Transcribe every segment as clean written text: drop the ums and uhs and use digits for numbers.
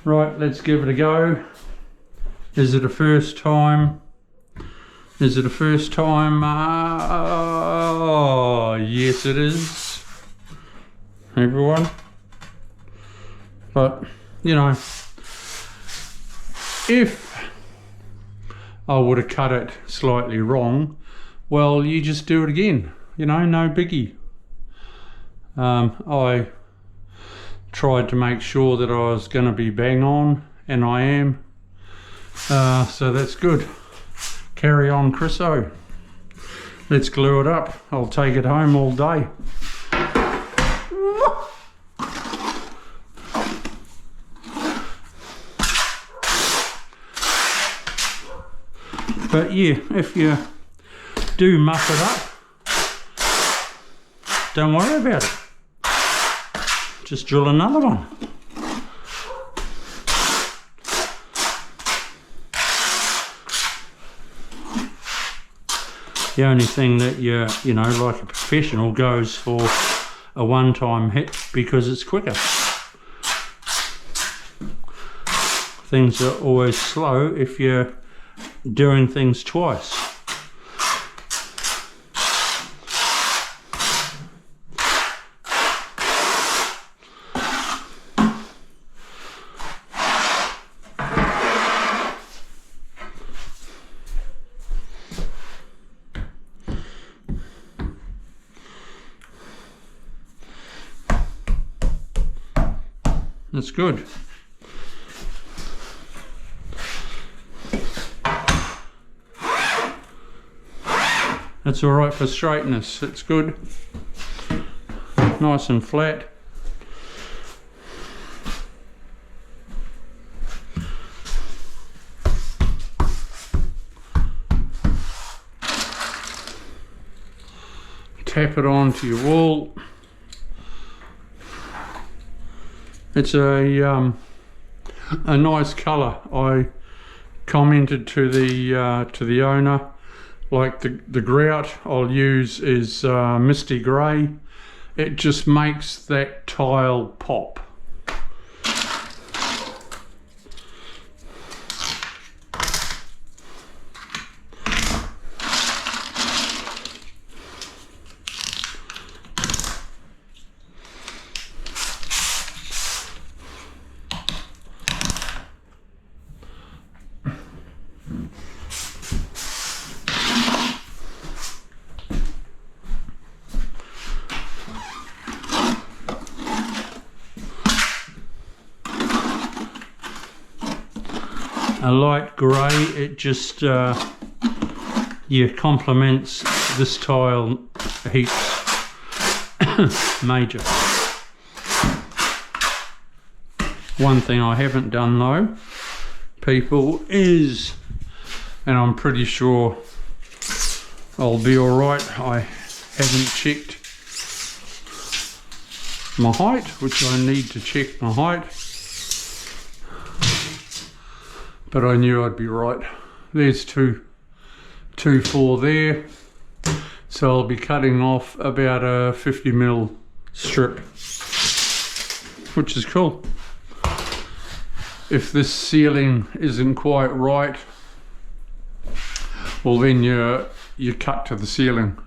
Right, let's give it a go. Is it a first time? Is it a first time? Oh, yes it is, everyone. But, you know, if I would have cut it slightly wrong, well, you just do it again, you know, no biggie. I tried to make sure that I was going to be bang on, and I am. So that's good. Carry on, Chriso. Let's glue it up. I'll take it home all day. But yeah, if you do muck it up, don't worry about it. Just drill another one. The only thing that you know, like a professional, goes for a one-time hit because it's quicker. Things are always slow if you're doing things twice. That's good. That's all right for straightness. It's good. Nice and flat. Tap it onto your wall. It's a nice colour. I commented to the owner, like the grout I'll use is misty grey. It just makes that tile pop. A light grey, it just complements this tile heaps. Major. One thing I haven't done though, people, is, and I'm pretty sure I'll be alright, I haven't checked my height, which I need to check my height. But I knew I'd be right. There's 2.4 there. So I'll be cutting off about a 50mm strip, which is cool. If this ceiling isn't quite right, well then you cut to the ceiling.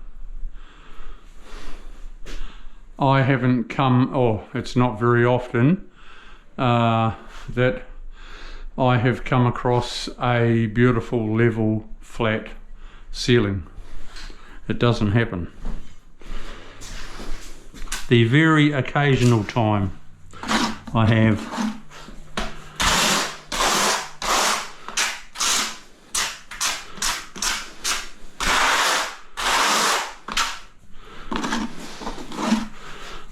I haven't come, it's not very often that I have come across a beautiful level flat ceiling. It doesn't happen. The very occasional time I have.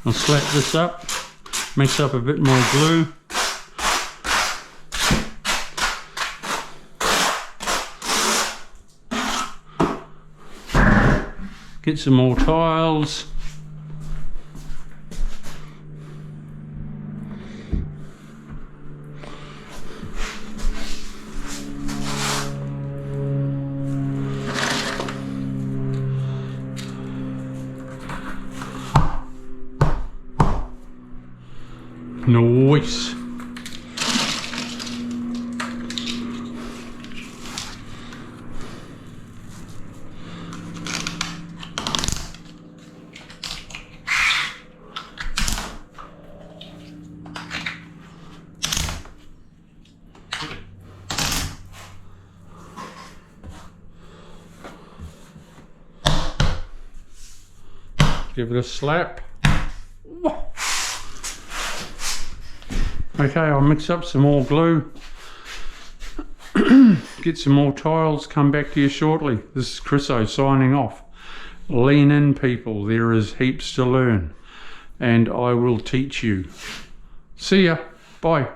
I'll slap this up, mix up a bit more glue. Get some more tiles. Nice. give it a slap. Okay, I'll mix up some more glue, get some more tiles, come back to you shortly. This is Chriso signing off. Lean in, people, there is heaps to learn and I will teach you. See ya, bye.